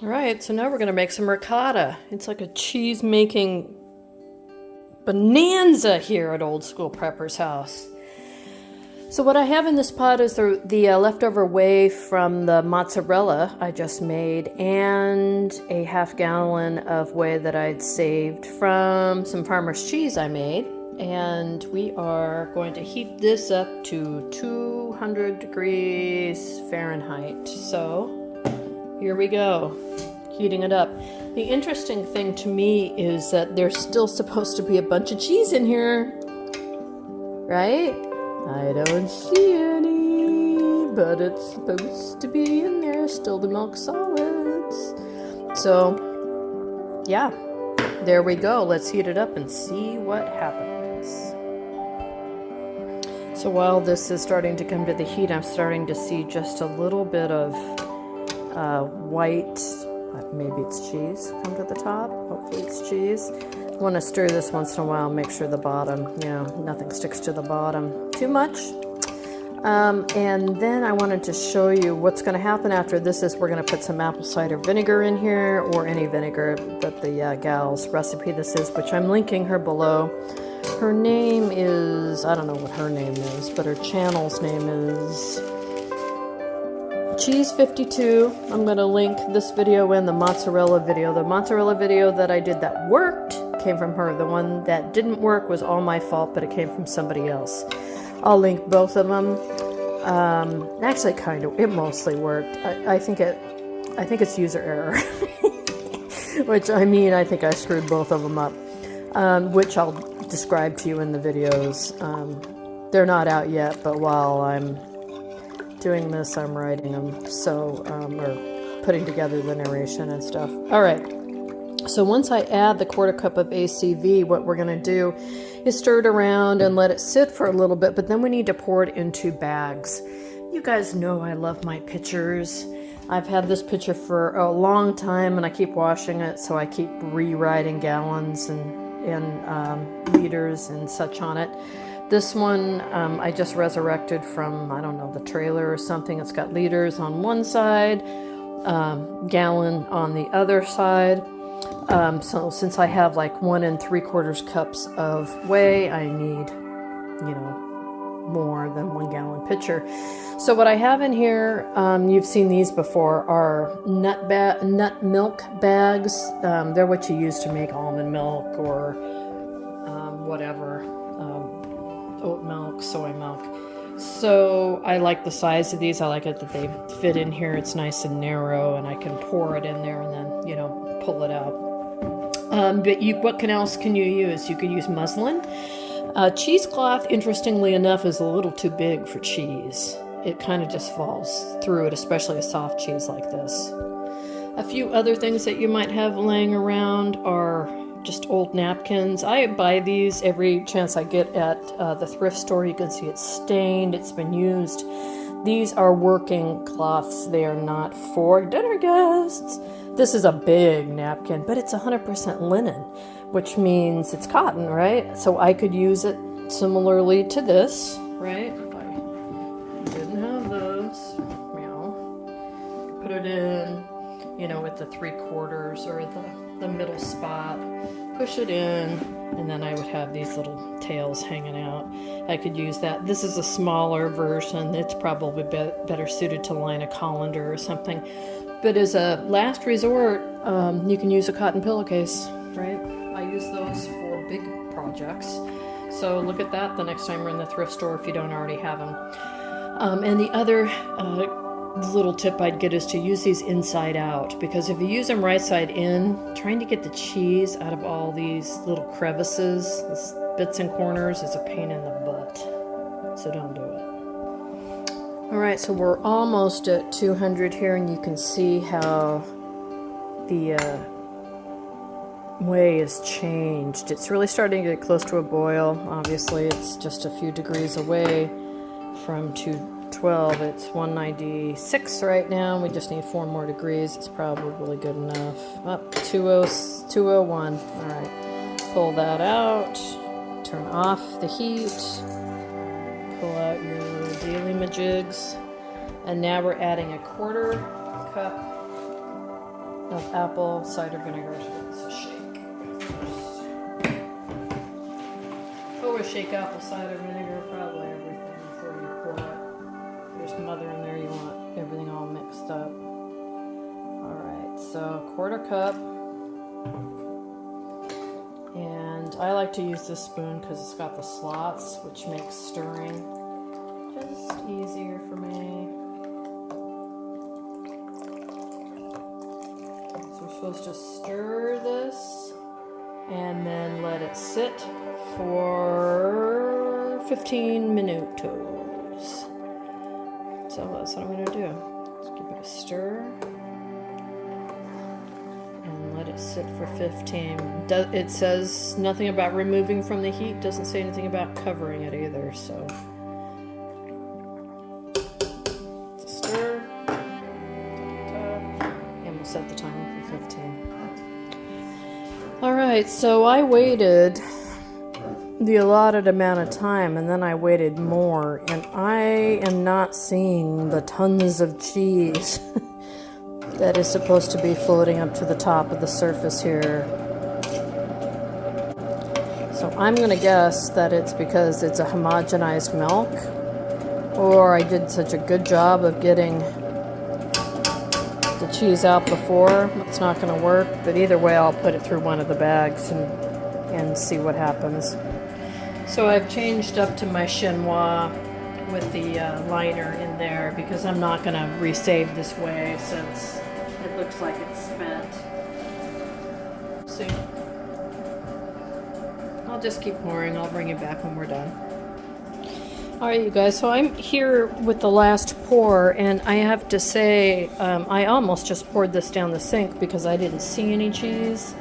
All right, so now we're going to make some ricotta. It's like a cheese making bonanza here at Old School Prepper's house. So what I have in this pot is the leftover whey from the mozzarella I just made, and a half gallon of whey that I'd saved from some farmer's cheese I made. And we are going to heat this up to 200 degrees Fahrenheit. So here we go, heating it up. The interesting thing to me is that there's still supposed to be a bunch of cheese in here, right? I don't see any, but it's supposed to be in there, still the milk solids. So, yeah, there we go. Let's heat it up and see what happens. So while this is starting to come to the heat, I'm starting to see just a little bit of white, maybe it's cheese, come to the top. Hopefully it's cheese. I want to stir this once in a while, make sure the bottom, nothing sticks to the bottom too much. And then I wanted to show you what's going to happen after this is we're going to put some apple cider vinegar in here, or any vinegar that the gal's recipe this is, which I'm linking her below. Her name is, I don't know what her name is, but her channel's name is Cheese 52. I'm going to link this video and the mozzarella video. The mozzarella video that I did that worked came from her. The one that didn't work was all my fault, but it came from somebody else. I'll link both of them. Actually, it mostly worked. I think it's user error, which I think I screwed both of them up, which I'll describe to you in the videos. They're not out yet, but while I'm doing this, I'm writing them, or putting together the narration and stuff. All right. So once I add the 1/4 cup of ACV, what we're going to do is stir it around and let it sit for a little bit, but then we need to pour it into bags. You guys know I love my pitchers. I've had this pitcher for a long time, and I keep washing it, so I keep rewriting gallons and liters and such on it. This one I just resurrected from, I don't know, the trailer or something. It's got liters on one side, gallon on the other side. So since I have like 1 3/4 cups of whey, I need, more than 1 gallon pitcher. So what I have in here, you've seen these before, are nut milk bags. They're what you use to make almond milk or whatever, oat milk, soy milk. So I like the size of these. I like it that they fit in here. It's nice and narrow, and I can pour it in there and then, pull it out. But what else can you use? You can use muslin. Cheesecloth, interestingly enough, is a little too big for cheese. It kind of just falls through it, especially a soft cheese like this. A few other things that you might have laying around are just old napkins. I buy these every chance I get at the thrift store. You can see it's stained, it's been used. These are working cloths. They are not for dinner guests. This is a big napkin, but it's 100% linen, which means it's cotton, right? So I could use it similarly to this, right? If I didn't have those, put it in, with the 3/4 or the middle spot, push it in, and then I would have these little tails hanging out. I could use that. This is a smaller version. It's probably better suited to line a colander or something. But as a last resort, you can use a cotton pillowcase, right? I use those for big projects. So look at that the next time we're in the thrift store if you don't already have them. And the other little tip I'd get is to use these inside out, because if you use them right side in, trying to get the cheese out of all these little crevices, these bits and corners, is a pain in the butt. So don't do it. All right, so we're almost at 200 here, and you can see how the whey is changed. It's really starting to get close to a boil. Obviously, it's just a few degrees away from 212. It's 196 right now. We just need 4 more degrees. It's probably good enough. Up 201. All right, pull that out. Turn off the heat. Pull out your daily majigs, and now we're adding a 1/4 cup of apple cider vinegar. Let's shake. Always shake apple cider vinegar, probably everything before you pour it. There's some other in there, you want everything all mixed up. Alright, so 1/4 cup. And I like to use this spoon because it's got the slots, which makes stirring just easier for me. So we're supposed to stir this and then let it sit for 15 minutos. So that's what I'm going to do. Just give it a stir and let it sit for 15. It says nothing about removing from the heat. Doesn't say anything about covering it either. So stir and we'll set the timer for 15. All right, so I waited the allotted amount of time and then I waited more, and I am not seeing the tons of cheese that is supposed to be floating up to the top of the surface here. So I'm gonna guess that it's because it's a homogenized milk, or I did such a good job of getting the cheese out before. It's not gonna work, but either way I'll put it through one of the bags and see what happens. So I've changed up to my chinois with the liner in there because I'm not going to resave this whey since it looks like it's spent. See? I'll just keep pouring. I'll bring it back when we're done. Alright, you guys, so I'm here with the last pour, and I have to say I almost just poured this down the sink because I didn't see any cheese.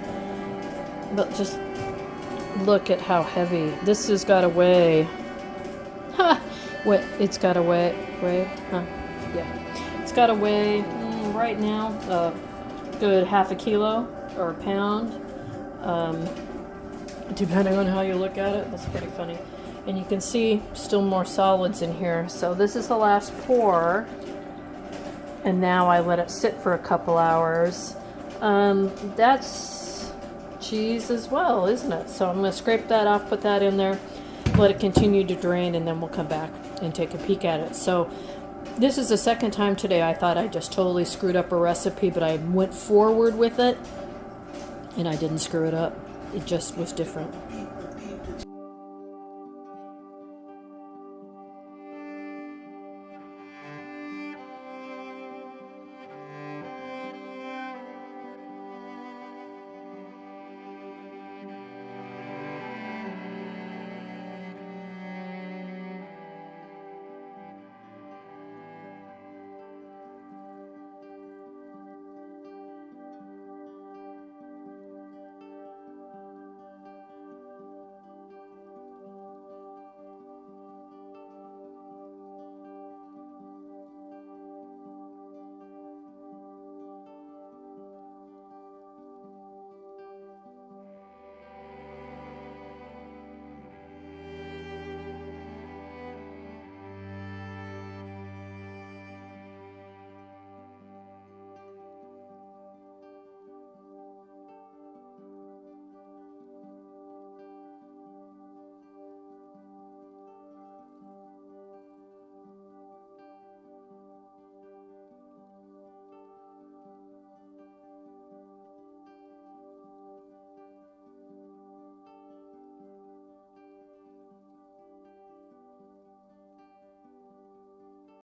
But just look at how heavy. This has got to weigh. Ha! Wait, it's got to weigh. Huh? Yeah. It's got to weigh right now good half a kilo or a pound. Depending on how you look at it. That's pretty funny. And you can see still more solids in here. So this is the last pour. And now I let it sit for a couple hours. That's cheese as well, isn't it? So I'm going to scrape that off, put that in there, let it continue to drain, and then we'll come back and take a peek at it. So this is the second time today I thought I just totally screwed up a recipe, but I went forward with it and I didn't screw it up. It just was different.